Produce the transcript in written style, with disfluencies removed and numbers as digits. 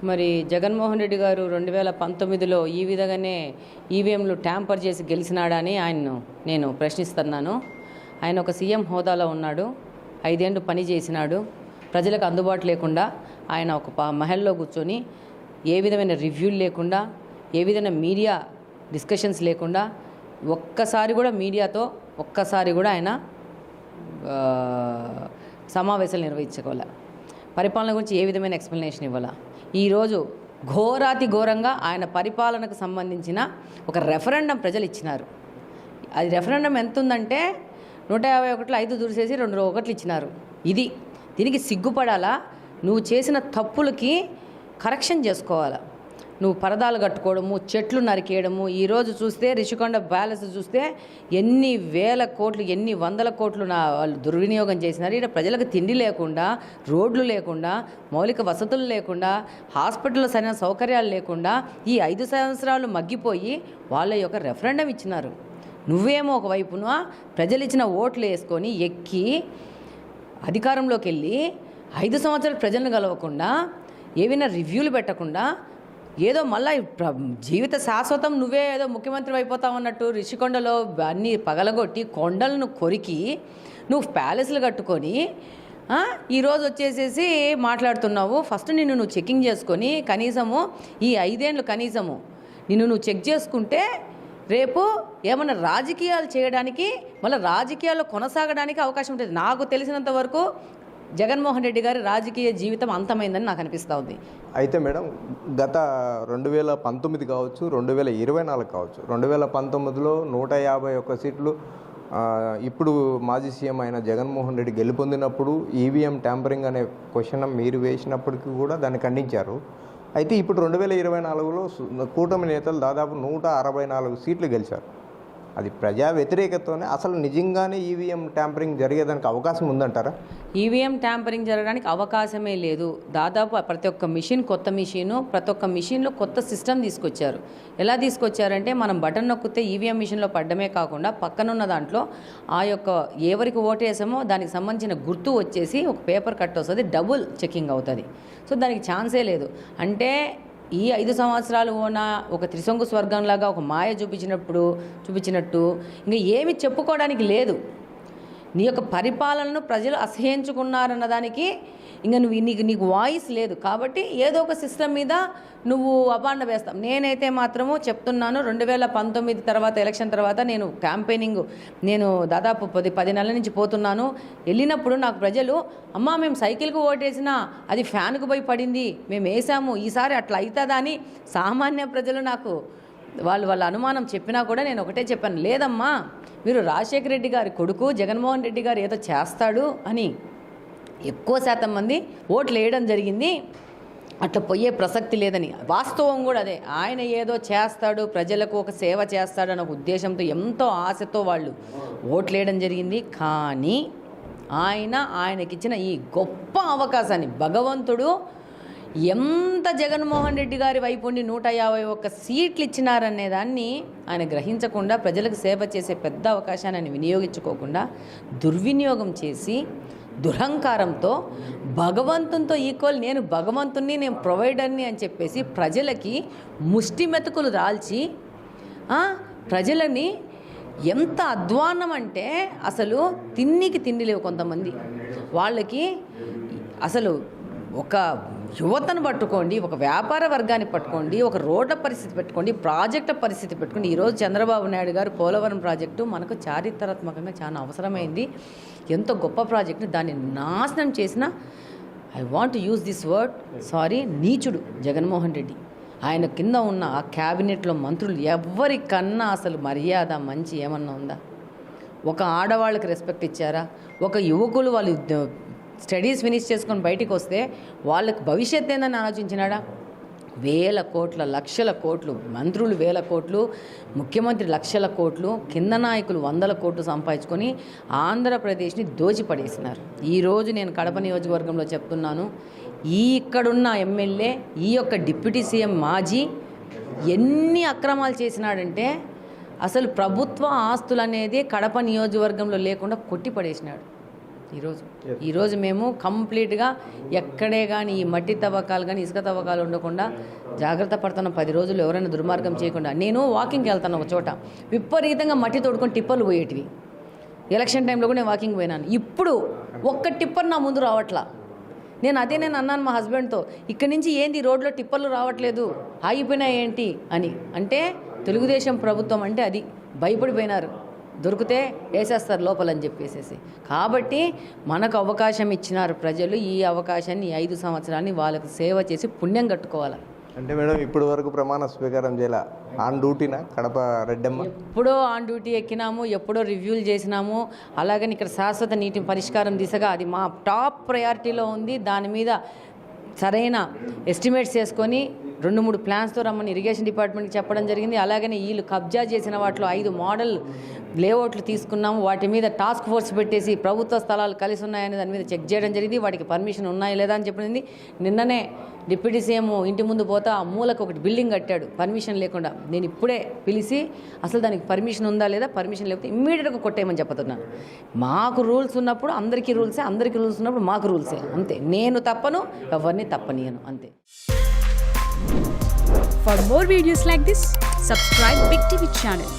మరి జగన్మోహన్ రెడ్డి గారు 2019లో ఈ విధంగానే ఈవీఎంలు ట్యాంపర్ చేసి గెలిచినాడా అని ఆయన్ను నేను ప్రశ్నిస్తున్నాను. ఆయన ఒక సీఎం హోదాలో ఉన్నాడు, 5 ఏళ్ళు పని చేసినాడు. ప్రజలకు అందుబాటు లేకుండా ఆయన ఒక మహల్లో కూర్చొని ఏ విధమైన రివ్యూలు లేకుండా, ఏ విధమైన మీడియా డిస్కషన్స్ లేకుండా ఒక్కసారి కూడా మీడియాతో ఆయన సమావేశాలు నిర్వహించుకోవాలి. పరిపాలన గురించి ఏ విధమైన ఎక్స్ప్లెనేషన్ ఇవ్వాల. ఈరోజు ఘోరాతి ఘోరంగా ఆయన పరిపాలనకు సంబంధించిన ఒక రెఫరెండం ప్రజలు ఇచ్చినారు. అది రెఫరెండం ఎంత ఉందంటే 151లో 5 దూసేసి 2 ఒకట్లు ఇచ్చినారు. దీనికి సిగ్గుపడాలా? నువ్వు చేసిన తప్పులకి కరెక్షన్ చేసుకోవాలా. నువ్వు పరదాలు కట్టుకోవడము, చెట్లు నరికేయడము. ఈరోజు చూస్తే రిషికొండ ప్యాలెస్ చూస్తే ఎన్ని వేల కోట్లు, ఎన్ని వందల కోట్లు వాళ్ళు దుర్వినియోగం చేసినారు. ఇక్కడ ప్రజలకు తిండి లేకుండా, రోడ్లు లేకుండా, మౌలిక వసతులు లేకుండా, హాస్పిటల్లో సరైన సౌకర్యాలు లేకుండా ఈ 5 సంవత్సరాలు మగ్గిపోయి వాళ్ళ యొక్క రెఫరెండం ఇచ్చినారు. నువ్వేమో ఒకవైపున ప్రజలు ఇచ్చిన ఓట్లు వేసుకొని ఎక్కి అధికారంలోకి వెళ్ళి 5 సంవత్సరాలు ప్రజలను కలవకుండా, ఏవైనా రివ్యూలు పెట్టకుండా, ఏదో మళ్ళీ జీవిత శాశ్వతం నువ్వే ఏదో ముఖ్యమంత్రి అయిపోతావు అన్నట్టు రిషికొండలో అన్నీ పగలగొట్టి కొండలను కొరికి నువ్వు ప్యాలెస్లు కట్టుకొని ఈరోజు వచ్చేసేసి మాట్లాడుతున్నావు. ఫస్ట్ నువ్వు చెకింగ్ చేసుకొని కనీసము ఈ 5 ఏళ్ళు కనీసము నువ్వు చెక్ చేసుకుంటే రేపు ఏమన్నా రాజకీయాలు చేయడానికి, మళ్ళీ రాజకీయాల్లో కొనసాగడానికి అవకాశం ఉంటుంది. నాకు తెలిసినంత వరకు జగన్మోహన్ రెడ్డి గారి రాజకీయ జీవితం అంతమైందని నాకు అనిపిస్తూ ఉంది. అయితే మేడం, గత 2019 కావచ్చు, 2024 కావచ్చు, 2019లో 151 సీట్లు ఇప్పుడు మాజీ సీఎం అయిన జగన్మోహన్ రెడ్డి గెలుపొందినప్పుడు ఈవీఎం ట్యాంపరింగ్ అనే క్వశ్చన్ మీరు వేసినప్పటికీ కూడా దాన్ని ఖండించారు. అయితే ఇప్పుడు 2024లో కూటమి నేతలు దాదాపు 164 సీట్లు గెలిచారు. అది ప్రజా వ్యతిరేకతతోనే అసలు నిజంగానే ఈవీఎం ట్యాంపరింగ్ జరిగేదానికి అవకాశం ఉందంటారా? ఈవీఎం ట్యాంపరింగ్ జరగడానికి అవకాశమే లేదు. దాదాపు ప్రతి ఒక్క మిషన్ కొత్త మిషను, ప్రతి ఒక్క మిషన్లో కొత్త సిస్టమ్ తీసుకొచ్చారు. ఎలా తీసుకొచ్చారంటే మనం బటన్ నొక్కితే ఈవీఎం మిషన్లో పడ్డమే కాకుండా పక్కనున్న దాంట్లో ఆ యొక్క ఎవరికి ఓటేసామో దానికి సంబంధించిన గుర్తు వచ్చేసి ఒక పేపర్ కట్ వస్తుంది, డబుల్ చెకింగ్ అవుతుంది. సో దానికి ఛాన్సే లేదు. అంటే ఈ 5 సంవత్సరాలు ఒక త్రిశంకు స్వర్గంలాగా ఒక మాయ చూపించినట్టు ఇంకా ఏమి చెప్పుకోవడానికి లేదు. నీ యొక్క పరిపాలనను ప్రజలు అసహ్యించుకున్నారన్న దానికి ఇంకా నీకు వాయిస్ లేదు. కాబట్టి ఏదో ఒక సిస్టమ్ మీద నువ్వు అబాండ వేస్తావు. నేనైతే మాత్రము చెప్తున్నాను, 2019 తర్వాత ఎలక్షన్ తర్వాత నేను క్యాంపెయినింగ్ దాదాపు 10 నెలల నుంచి పోతున్నాను. వెళ్ళినప్పుడు నాకు ప్రజలు, అమ్మా మేము సైకిల్కు ఓటేసినా అది ఫ్యాన్కు పోయి పడింది, మేము వేసాము, ఈసారి అట్లా అవుతుందా అని సామాన్య ప్రజలు నాకు వాళ్ళ అనుమానం చెప్పినా కూడా నేను ఒకటే చెప్పాను, లేదమ్మా మీరు రాజశేఖర రెడ్డి గారి కొడుకు జగన్మోహన్ రెడ్డి గారు ఏదో చేస్తాడు అని ఎక్కువ శాతం మంది ఓట్లు వేయడం జరిగింది. అట్లా పోయే ప్రసక్తి లేదని, వాస్తవం కూడా అదే. ఆయన ఏదో చేస్తాడు, ప్రజలకు ఒక సేవ చేస్తాడు అనే ఒక ఉద్దేశంతో ఎంతో ఆశతో వాళ్ళు ఓట్లు వేయడం జరిగింది. కానీ ఆయనకిచ్చిన ఈ గొప్ప అవకాశాన్ని భగవంతుడు ఎంత జగన్మోహన్ రెడ్డి గారి వైపు ఉండి 151 సీట్లు ఇచ్చినారనే దాన్ని ఆయన గ్రహించకుండా, ప్రజలకు సేవ చేసే పెద్ద అవకాశాన్ని ఆయన వినియోగించుకోకుండా దుర్వినియోగం చేసి దురహంకారంతో భగవంతునితో ఈక్వల్, నేను భగవంతుని, నేను ప్రొవైడర్ని అని చెప్పేసి ప్రజలకి ముష్టి మెతుకులు దాల్చి ప్రజలని ఎంత అధ్వాన్నం అంటే అసలు తిండి లేవు కొంతమంది వాళ్ళకి. అసలు ఒక యువతను పట్టుకోండి, ఒక వ్యాపార వర్గాన్ని పట్టుకోండి, ఒక రోడ్ల పరిస్థితి పెట్టుకోండి, ప్రాజెక్టుల పరిస్థితి పెట్టుకోండి. ఈరోజు చంద్రబాబు నాయుడు గారు పోలవరం ప్రాజెక్టు మనకు చారిత్రాత్మకంగా చాలా అవసరమైంది. ఎంతో గొప్ప ప్రాజెక్టు, దాన్ని నాశనం చేసిన, I want use this word, sorry, నీచుడు జగన్మోహన్ రెడ్డి. ఆయన కింద ఉన్న ఆ క్యాబినెట్లో మంత్రులు ఎవరికన్నా అసలు మర్యాద మంచి ఏమన్నా ఉందా? ఒక ఆడవాళ్ళకి రెస్పెక్ట్ ఇచ్చారా? ఒక యువకులు వాళ్ళు స్టడీస్ ఫినిష్ చేసుకొని బయటికి వస్తే వాళ్ళకి భవిష్యత్ ఏందని ఆలోచించినాడా? వేల కోట్ల, లక్షల కోట్లు, మంత్రులు వేల కోట్లు, ముఖ్యమంత్రి లక్షల కోట్లు, కింద నాయకులు 100 కోట్లు సంపాదించుకొని ఆంధ్రప్రదేశ్ని దోచిపడేసినారు. ఈరోజు నేను కడప నియోజకవర్గంలో చెప్తున్నాను, ఇక్కడున్న ఎమ్మెల్యే, ఈ యొక్క డిప్యూటీ సీఎం మాజీ ఎన్ని అక్రమాలు చేసినాడంటే అసలు ప్రభుత్వ ఆస్తులు అనేది కడప నియోజకవర్గంలో లేకుండా కొట్టిపడేసినాడు. ఈరోజు మేము కంప్లీట్గా ఎక్కడే కానీ ఈ మట్టి తవ్వకాలు కానీ ఇసుక తవ్వకాలు ఉండకుండా జాగ్రత్త పడుతున్నాం. 10 రోజులు ఎవరైనా దుర్మార్గం చేయకుండా. నేను వాకింగ్కి వెళ్తాను ఒక చోట, విపరీతంగా మట్టి తోడుకొని టిప్పర్లు పోయేటివి. ఎలక్షన్ టైంలో కూడా నేను వాకింగ్ పోయినాను. ఇప్పుడు ఒక్క టిప్పర్ నా ముందు రావట్లా. నేను అన్నాను మా హస్బెండ్తో, ఇక్కడి నుంచి ఏంది రోడ్లో టిప్పర్లు రావట్లేదు, ఆగిపోయినాయి ఏంటి అని. అంటే తెలుగుదేశం ప్రభుత్వం అంటే అది భయపడిపోయినారు, దొరికితే వేసేస్తారు లోపలని చెప్పేసేసి. కాబట్టి మనకు అవకాశం ఇచ్చినారు ప్రజలు. ఈ అవకాశాన్ని 5 సంవత్సరాన్ని వాళ్ళకు సేవ చేసి పుణ్యం కట్టుకోవాలి. అంటే మేడం ఇప్పటి వరకు ప్రమాణ స్వీకారం చేయాల ఆన్ డ్యూటీనా కడప రెడ్డమ్మ? ఎప్పుడో ఆన్ డ్యూటీ ఎక్కినాము, ఎప్పుడో రివ్యూలు చేసినాము. అలాగని ఇక్కడ శాశ్వత నీటి పరిష్కారం దిశగా అది మా టాప్ ప్రయారిటీలో ఉంది. దాని మీద సరైన ఎస్టిమేట్స్ చేసుకొని 2-3 ప్లాన్స్తో రమ్మని ఇరిగేషన్ డిపార్ట్మెంట్కి చెప్పడం జరిగింది. అలాగనే వీళ్ళు కబ్జా చేసిన వాటిలో 5 మోడల్ లేఅవుట్లు తీసుకున్నాము. వాటి మీద టాస్క్ ఫోర్స్ పెట్టేసి ప్రభుత్వ స్థలాలు కలిసి ఉన్నాయని దాని మీద చెక్ చేయడం జరిగింది. వాటికి పర్మిషన్ ఉన్నాయా లేదా అని చెప్పింది. నిన్ననే డిప్యూటీ సీఎం ఇంటి ముందు పోతా ఆ మూలకు ఒకటి బిల్డింగ్ కట్టాడు పర్మిషన్ లేకుండా. నేను ఇప్పుడే పిలిచి అసలు దానికి పర్మిషన్ ఉందా లేదా, పర్మిషన్ లేకపోతే ఇమ్మీడియట్గా కొట్టేయమని చెప్తున్నాను. మాకు రూల్స్ ఉన్నప్పుడు అందరికీ రూల్సే, అందరికీ రూల్స్ ఉన్నప్పుడు మాకు రూల్సే, అంతే. నేను తప్పను, ఎవరిని తప్పనియను, అంతే. For more videos like this, subscribe Big TV channel.